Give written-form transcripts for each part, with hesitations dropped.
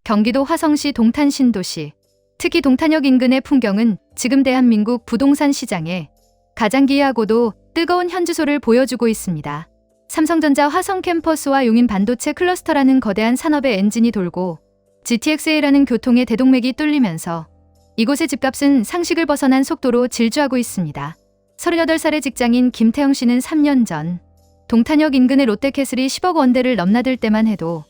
경기도 화성시 동탄 신도시. 특히 동탄역 인근의 풍경은 지금 대한민국 부동산 시장에 가장 기이하고도 뜨거운 현주소를 보여주고 있습니다. 삼성전자 화성 캠퍼스와 용인 반도체 클러스터라는 거대한 산업의 엔진이 돌고 GTX-A라는 교통의 대동맥이 뚫리면서 이곳의 집값은 상식을 벗어난 속도로 질주하고 있습니다. 38살의 직장인 김태영 씨는 3년 전 동탄역 인근의 롯데캐슬이 10억 원대를 넘나들 때만 해도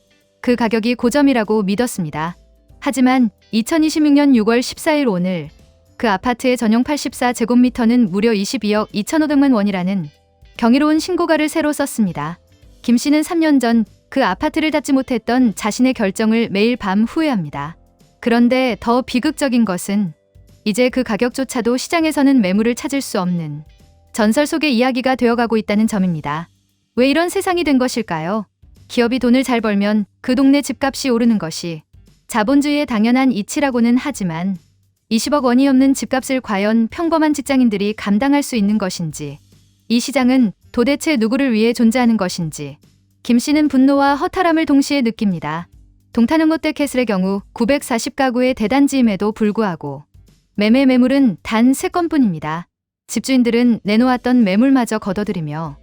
그 가격이 고점이라고 믿었습니다. 하지만 2026년 6월 14일 오늘 그 아파트의 전용 84제곱미터는 무려 22억 2,500만 원이라는 경이로운 신고가를 새로 썼습니다. 김 씨는 3년 전 그 아파트를 닫지 못했던 자신의 결정을 매일 밤 후회합니다. 그런데 더 비극적인 것은 이제 그 가격조차도 시장에서는 매물을 찾을 수 없는 전설 속의 이야기가 되어가고 있다는 점입니다. 왜 이런 세상이 된 것일까요? 기업이 돈을 잘 벌면 그 동네 집값이 오르는 것이 자본주의의 당연한 이치라고는 하지만 20억 원이 넘는 집값을 과연 평범한 직장인들이 감당할 수 있는 것인지, 이 시장은 도대체 누구를 위해 존재하는 것인지 김 씨는 분노와 허탈함을 동시에 느낍니다. 동탄역 롯데캐슬의 경우 940가구의 대단지임에도 불구하고 매매 매물은 단 3건뿐입니다. 집주인들은 내놓았던 매물마저 걷어들이며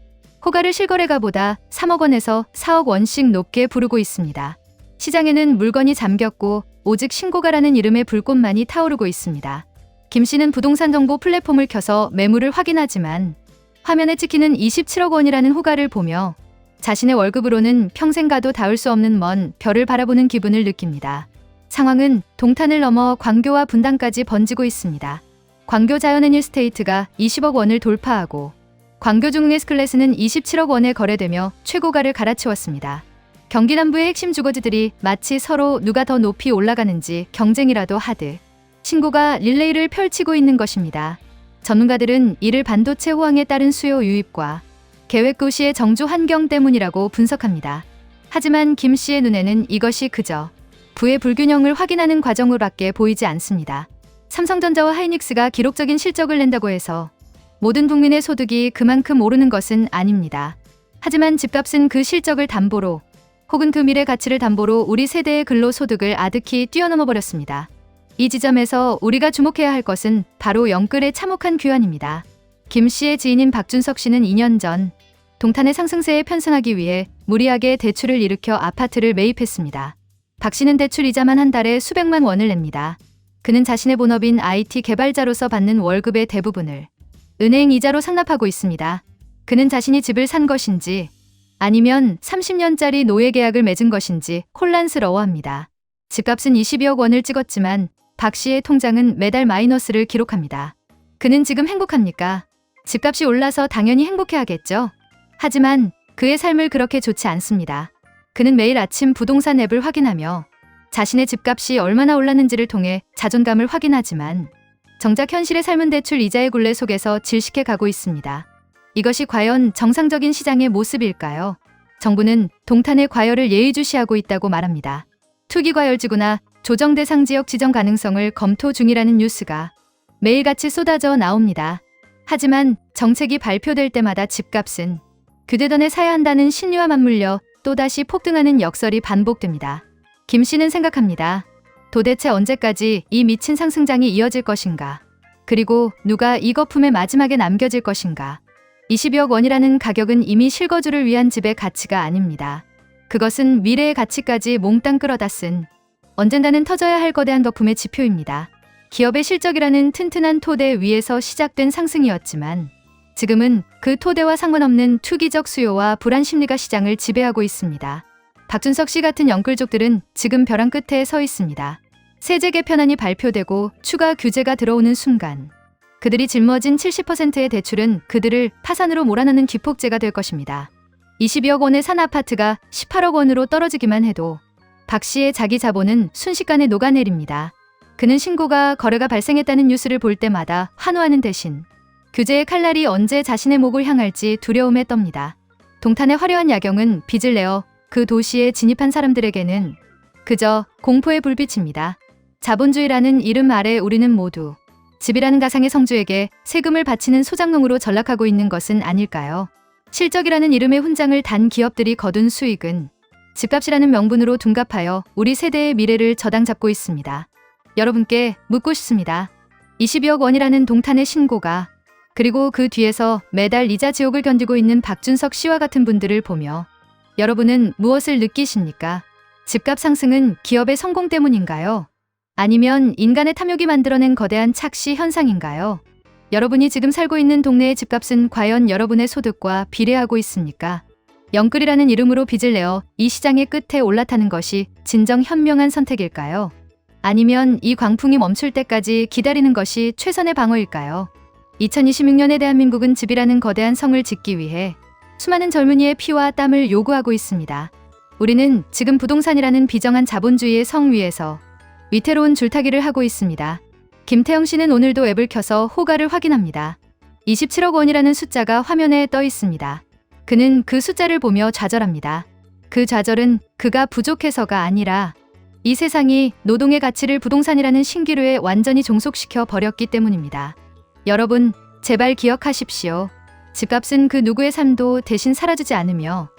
호가를 실거래가보다 3억 원에서 4억 원씩 높게 부르고 있습니다. 시장에는 물건이 잠겼고 오직 신고가라는 이름의 불꽃만이 타오르고 있습니다. 김 씨는 부동산 정보 플랫폼을 켜서 매물을 확인하지만 화면에 찍히는 27억 원이라는 호가를 보며 자신의 월급으로는 평생 가도 닿을 수 없는 먼 별을 바라보는 기분을 느낍니다. 상황은 동탄을 넘어 광교와 분당까지 번지고 있습니다. 광교 자연애니스테이트가 20억 원을 돌파하고 광교 중흥 S클래스는 27억 원에 거래되며 최고가를 갈아치웠습니다. 경기 남부의 핵심 주거지들이 마치 서로 누가 더 높이 올라가는지 경쟁이라도 하듯 신고가 릴레이를 펼치고 있는 것입니다. 전문가들은 이를 반도체 호황에 따른 수요 유입과 계획고시의 정주 환경 때문이라고 분석합니다. 하지만 김 씨의 눈에는 이것이 그저 부의 불균형을 확인하는 과정으로밖에 보이지 않습니다. 삼성전자와 하이닉스가 기록적인 실적을 낸다고 해서 모든 국민의 소득이 그만큼 오르는 것은 아닙니다. 하지만 집값은 그 실적을 담보로 혹은 그 미래 가치를 담보로 우리 세대의 근로소득을 아득히 뛰어넘어 버렸습니다. 이 지점에서 우리가 주목해야 할 것은 바로 영끌의 참혹한 규환입니다. 김 씨의 지인인 박준석 씨는 2년 전 동탄의 상승세에 편승하기 위해 무리하게 대출을 일으켜 아파트를 매입했습니다. 박 씨는 대출 이자만 한 달에 수백만 원을 냅니다. 그는 자신의 본업인 IT 개발자로서 받는 월급의 대부분을 은행 이자로 상납하고 있습니다. 그는 자신이 집을 산 것인지 아니면 30년짜리 노예 계약을 맺은 것인지 혼란스러워합니다. 집값은 22억 원을 찍었지만 박 씨의 통장은 매달 마이너스를 기록합니다. 그는 지금 행복합니까? 집값이 올라서 당연히 행복해하겠죠. 하지만 그의 삶을 그렇게 좋지 않습니다. 그는 매일 아침 부동산 앱을 확인하며 자신의 집값이 얼마나 올랐는지를 통해 자존감을 확인하지만 정작 현실의 삶은 대출 이자의 굴레 속에서 질식해 가고 있습니다. 이것이 과연 정상적인 시장의 모습일까요? 정부는 동탄의 과열을 예의주시하고 있다고 말합니다. 투기과열지구나 조정 대상 지역 지정 가능성을 검토 중이라는 뉴스가 매일같이 쏟아져 나옵니다. 하지만 정책이 발표될 때마다 집값은 규제단에 사야 한다는 신뢰와 맞물려 또다시 폭등하는 역설이 반복됩니다. 김 씨는 생각합니다. 도대체 언제까지 이 미친 상승장이 이어질 것인가? 그리고 누가 이 거품의 마지막에 남겨질 것인가? 22억 원이라는 가격은 이미 실거주를 위한 집의 가치가 아닙니다. 그것은 미래의 가치까지 몽땅 끌어다 쓴 언젠가는 터져야 할 거대한 거품의 지표입니다. 기업의 실적이라는 튼튼한 토대 위에서 시작된 상승이었지만 지금은 그 토대와 상관없는 투기적 수요와 불안 심리가 시장을 지배하고 있습니다. 박준석 씨 같은 영끌족들은 지금 벼랑 끝에 서 있습니다. 세제 개편안이 발표되고 추가 규제가 들어오는 순간 그들이 짊어진 70%의 대출은 그들을 파산으로 몰아넣는 기폭제가 될 것입니다. 22억 원에 산 아파트가 18억 원으로 떨어지기만 해도 박 씨의 자기 자본은 순식간에 녹아내립니다. 그는 신고가 거래가 발생했다는 뉴스를 볼 때마다 환호하는 대신 규제의 칼날이 언제 자신의 목을 향할지 두려움에 떱니다. 동탄의 화려한 야경은 빚을 내어 그 도시에 진입한 사람들에게는 그저 공포의 불빛입니다. 자본주의라는 이름 아래 우리는 모두 집이라는 가상의 성주에게 세금을 바치는 소장농으로 전락하고 있는 것은 아닐까요? 실적이라는 이름의 훈장을 단 기업들이 거둔 수익은 집값이라는 명분으로 둔갑하여 우리 세대의 미래를 저당 잡고 있습니다. 여러분께 묻고 싶습니다. 22억 원이라는 동탄의 신고가, 그리고 그 뒤에서 매달 이자 지옥을 견디고 있는 박준석 씨와 같은 분들을 보며 여러분은 무엇을 느끼십니까? 집값 상승은 기업의 성공 때문인가요? 아니면 인간의 탐욕이 만들어낸 거대한 착시 현상인가요? 여러분이 지금 살고 있는 동네의 집값은 과연 여러분의 소득과 비례하고 있습니까? 영끌이라는 이름으로 빚을 내어 이 시장의 끝에 올라타는 것이 진정 현명한 선택일까요? 아니면 이 광풍이 멈출 때까지 기다리는 것이 최선의 방어일까요? 2026년의 대한민국은 집이라는 거대한 성을 짓기 위해 수많은 젊은이의 피와 땀을 요구하고 있습니다. 우리는 지금 부동산이라는 비정한 자본주의의 성 위에서 위태로운 줄타기를 하고 있습니다. 김태형 씨는 오늘도 앱을 켜서 호가를 확인합니다. 27억 원이라는 숫자가 화면에 떠 있습니다. 그는 그 숫자를 보며 좌절합니다. 그 좌절은 그가 부족해서가 아니라 이 세상이 노동의 가치를 부동산이라는 신기루에 완전히 종속시켜 버렸기 때문입니다. 여러분, 제발 기억하십시오. 집값은 그 누구의 삶도 대신 사라지지 않으며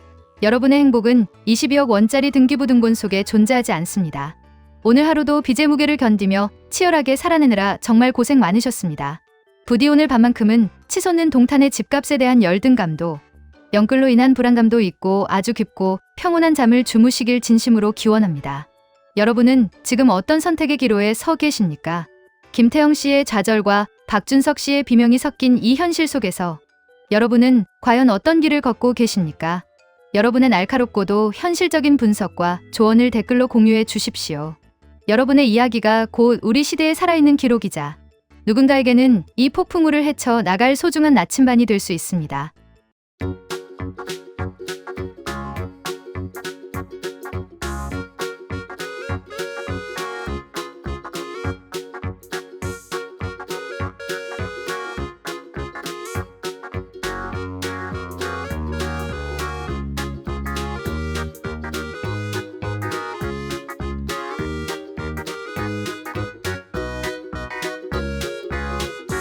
여러분의 행복은 22억 원짜리 등기부등본 속에 존재하지 않습니다. 오늘 하루도 빚의 무게를 견디며 치열하게 살아내느라 정말 고생 많으셨습니다. 부디 오늘 밤만큼은 치솟는 동탄의 집값에 대한 열등감도, 영끌로 인한 불안감도 있고 아주 깊고 평온한 잠을 주무시길 진심으로 기원합니다. 여러분은 지금 어떤 선택의 기로에 서 계십니까? 김태형 씨의 좌절과 박준석 씨의 비명이 섞인 이 현실 속에서 여러분은 과연 어떤 길을 걷고 계십니까? 여러분의 날카롭고도 현실적인 분석과 조언을 댓글로 공유해 주십시오. 여러분의 이야기가 곧 우리 시대에 살아있는 기록이자 누군가에게는 이 폭풍우를 헤쳐 나갈 소중한 나침반이 될 수 있습니다.